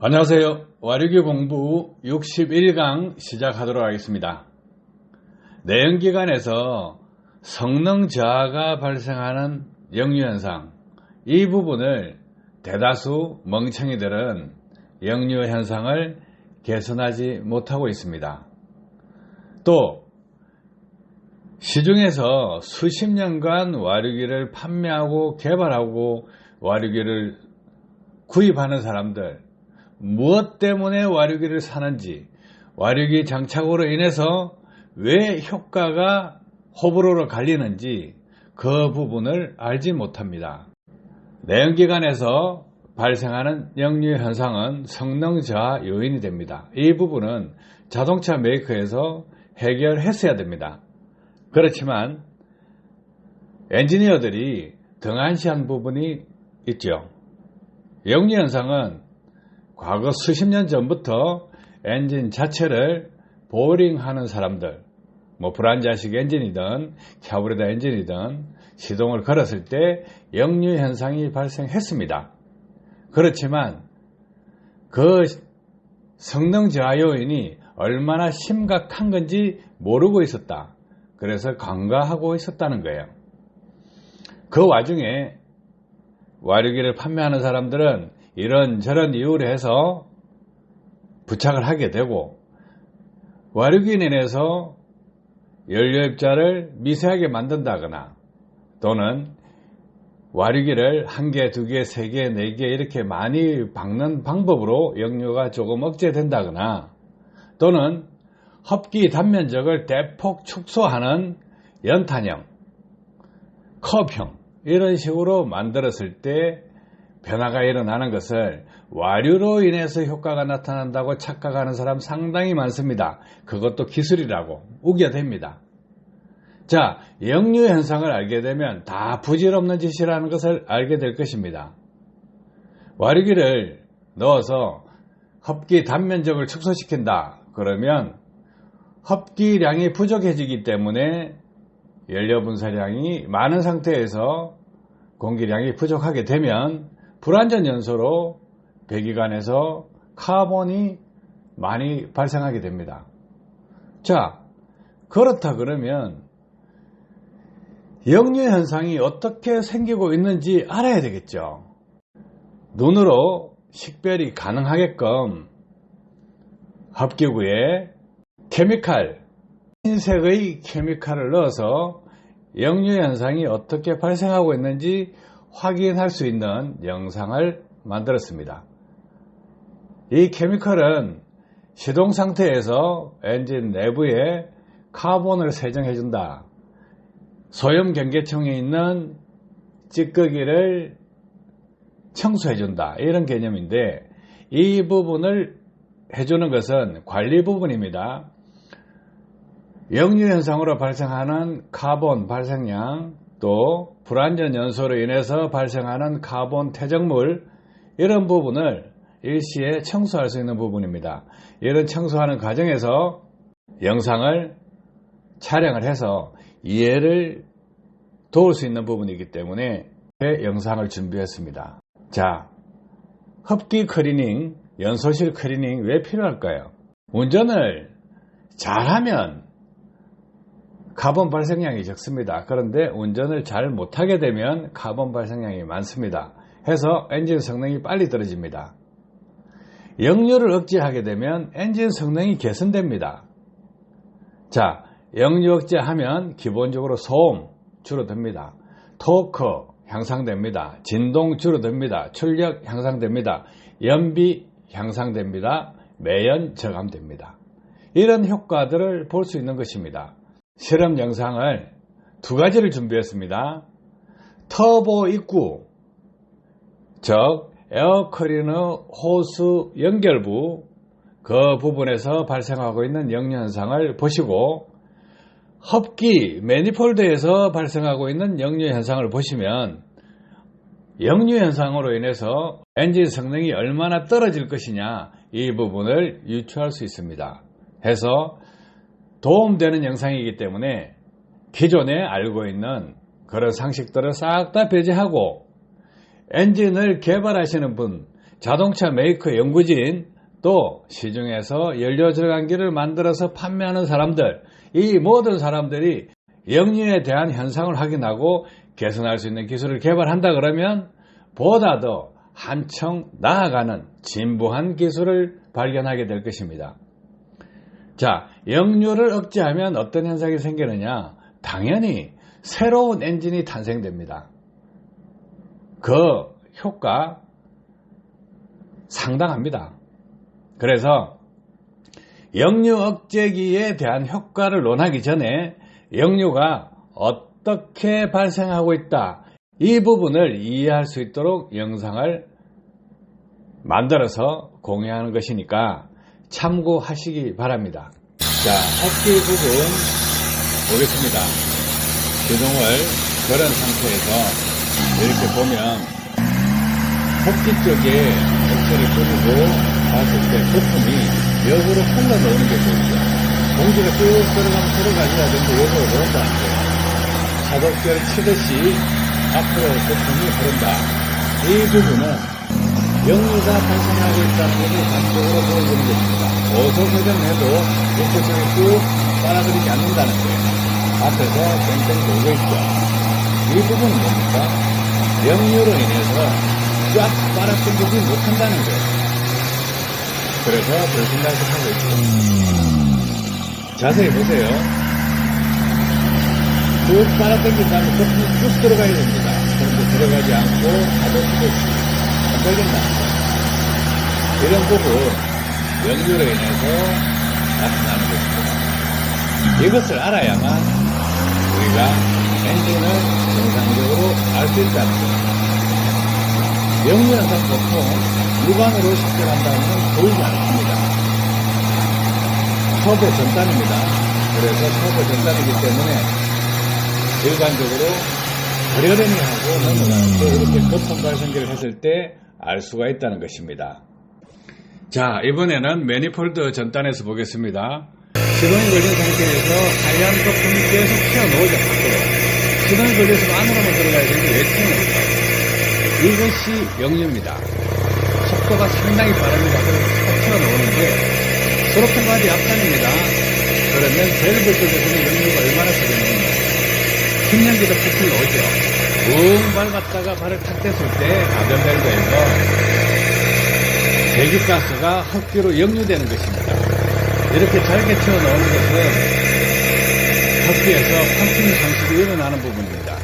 안녕하세요. 와류기 공부 61강 시작하도록 하겠습니다. 내연기관에서 성능 저하가 발생하는 역류현상, 이 부분을 대다수 멍청이들은 역류현상을 개선하지 못하고 있습니다. 또 시중에서 수십 년간 와류기를 판매하고 개발하고 와류기를 구입하는 사람들, 무엇 때문에 와류기를 사는지, 와류기 장착으로 인해서 왜 효과가 호불호로 갈리는지 그 부분을 알지 못합니다. 내연기관에서 발생하는 역류 현상은 성능 저하 요인이 됩니다. 이 부분은 자동차 메이커에서 해결했어야 됩니다. 그렇지만 엔지니어들이 등한시한 부분이 있죠. 역류 현상은 과거 수십 년 전부터 엔진 자체를 보링하는 사람들, 브란자식 엔진이든 캬브레다 엔진이든 시동을 걸었을 때 역류 현상이 발생했습니다. 그렇지만 그 성능 저하 요인이 얼마나 심각한 건지 모르고 있었다. 그래서 간과하고 있었다는 거예요. 그 와중에 와류기를 판매하는 사람들은 이런저런 이유로 해서 부착을 하게 되고, 와류기에 인해서 연료입자를 미세하게 만든다거나, 또는 와류기를 1개, 2개, 3개, 4개 이렇게 많이 박는 방법으로 역류가 조금 억제된다거나, 또는 흡기 단면적을 대폭 축소하는 연탄형, 컵형 이런 식으로 만들었을 때 변화가 일어나는 것을 와류로 인해서 효과가 나타난다고 착각하는 사람 상당히 많습니다. 그것도 기술이라고 우겨댑니다. 자, 역류 현상을 알게 되면 다 부질없는 짓이라는 것을 알게 될 것입니다. 와류기를 넣어서 흡기 단면적을 축소시킨다. 그러면 흡기량이 부족해지기 때문에 연료 분사량이 많은 상태에서 공기량이 부족하게 되면 불완전 연소로 배기관에서 카본이 많이 발생하게 됩니다. 자, 그렇다 그러면 역류 현상이 어떻게 생기고 있는지 알아야 되겠죠. 눈으로 식별이 가능하게끔 흡기구에 케미칼, 흰색의 케미칼을 넣어서 역류 현상이 어떻게 발생하고 있는지 확인할 수 있는 영상을 만들었습니다. 이 케미칼은 시동 상태에서 엔진 내부에 카본을 세정해준다. 소염 경계청에 있는 찌꺼기를 청소해준다. 이런 개념인데, 이 부분을 해주는 것은 관리 부분입니다. 역류 현상으로 발생하는 카본 발생량, 또 불완전 연소로 인해서 발생하는 카본 퇴적물, 이런 부분을 일시에 청소할 수 있는 부분입니다. 이런 청소하는 과정에서 영상을 촬영을 해서 이해를 도울 수 있는 부분이기 때문에 영상을 준비했습니다. 자, 흡기 클리닝, 연소실 클리닝 왜 필요할까요? 운전을 잘하면 카본 발생량이 적습니다. 그런데 운전을 잘 못하게 되면 카본 발생량이 많습니다. 해서 엔진 성능이 빨리 떨어집니다. 역류를 억제하게 되면 엔진 성능이 개선됩니다. 자, 역류 억제하면 기본적으로 소음 줄어듭니다. 토크 향상됩니다. 진동 줄어듭니다. 출력 향상됩니다. 연비 향상됩니다. 매연 저감됩니다. 이런 효과들을 볼 수 있는 것입니다. 실험 영상을 2가지를 준비했습니다. 터보 입구, 즉 에어클리너 호스 연결부, 그 부분에서 발생하고 있는 역류 현상을 보시고, 흡기 매니폴드에서 발생하고 있는 역류 현상을 보시면 역류 현상으로 인해서 엔진 성능이 얼마나 떨어질 것이냐, 이 부분을 유추할 수 있습니다. 해서 도움되는 영상이기 때문에 기존에 알고 있는 그런 상식들을 싹 다 배제하고 엔진을 개발하시는 분, 자동차 메이커 연구진, 또 시중에서 연료 절감기를 만들어서 판매하는 사람들, 이 모든 사람들이 역류에 대한 현상을 확인하고 개선할 수 있는 기술을 개발한다 그러면 보다 더 한층 나아가는 진부한 기술을 발견하게 될 것입니다. 자, 역류를 억제하면 어떤 현상이 생기느냐? 당연히 새로운 엔진이 탄생됩니다. 그 효과 상당합니다. 그래서 역류 억제기에 대한 효과를 논하기 전에 역류가 어떻게 발생하고 있다, 이 부분을 이해할 수 있도록 영상을 만들어서 공유하는 것이니까 참고하시기 바랍니다. 자, 흡기 부분 보겠습니다. 기둥을 걸은 상태에서 이렇게 보면 흡기 쪽에 액체를 뿌리고 봤을 때 거품이 역으로 흘러나오는 게 보이죠. 공기가 쭉 들어가면 들어가줘야 되는데 역으로 나온다는 거예요. 사독결 치듯이 앞으로 거품이 흐른다. 이 부분은 역류가 발생하고 있다는 것을 단적으로 보여주는 것입니다. 오소회전해도 이쪽에 쭉 빨아들이지 않는다는 거예요. 앞에서 땡땡 돌고 있죠. 이 부분은 뭡니까? 역류로 인해서 쫙 빨아들이지 못한다는 거예요. 그래서 들쑥날쑥하고 있죠. 자세히 보세요. 쭉 빨아당긴 다음에 거품이 쭉 들어가야 됩니다. 그런데 들어가지 않고 가둬두듯이 안 걸린다. 이런 부분 역류로 인해서 나타나는 것입니다. 이것을 알아야만 우리가 엔진을 정상적으로 알 수 있다는 거예요. 역류 현상 보통 육안으로 쉽게 간다면 보이지 않습니다. 컵의 전단입니다. 그래서 컵의 전단이기 때문에 일반적으로 가려내니 하고 넘어가는데 이렇게 거품 발생기를 했을 때 알 수가 있다는 것입니다. 자, 이번에는 매니폴드 전단에서 보겠습니다. 시동이 걸린 상태에서 하얀 거품이 계속 튀어나오죠. 밖으로. 시동이 걸려서 안으로만 들어가야 되는데 왜 튀어나올까요? 이것이 역류입니다. 속도가 상당히 빠릅니다. 그래서 탁 튀어나오는데 수로통과지 앞단입니다. 그러면 밸브 쪽에서는 역류가 얼마나 세겠느냐. 신연기도 푹 나오죠. 붕 밟았다가 발을 탁 댔을 때 가변 밸브에서 배기가스가 흡기로 역류되는 것입니다. 이렇게 잘게 튀어나오는 것은 흡기에서 펌핑 상실이 일어나는 부분입니다.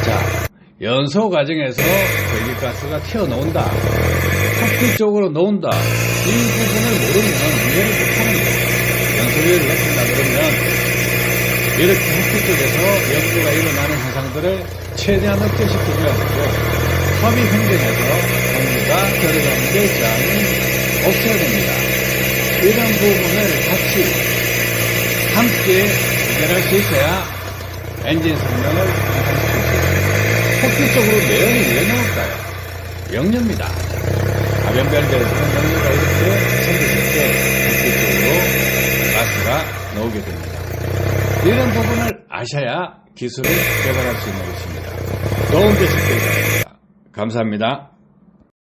자, 연소 과정에서 배기가스가 튀어나온다, 흡기 쪽으로 나온다, 이 부분을 모르면 이해를 못하는 거예요. 연소율을 높인다 그러면 이렇게 흡기 쪽에서 역류가 일어나는 현상들을 최대한 억제시키기 위해서 컵이 횡전해서 공기가 들어가는 데 저항이 없어야 됩니다. 이런 부분을 같이 함께 해결할 수 있어야 엔진 성능을 향상시킬 수 있습니다. 흡기 쪽으로 내연이 왜 나올까요? 역류입니다. 가변 밸브에서는 역류가 이렇게 생겼을 때 흡기 쪽으로 가스가 나오게 됩니다. 이런 부분을 아셔야 기술을 개발할 수 있는 것입니다. 도움 되실 길 바랍니다. 감사합니다.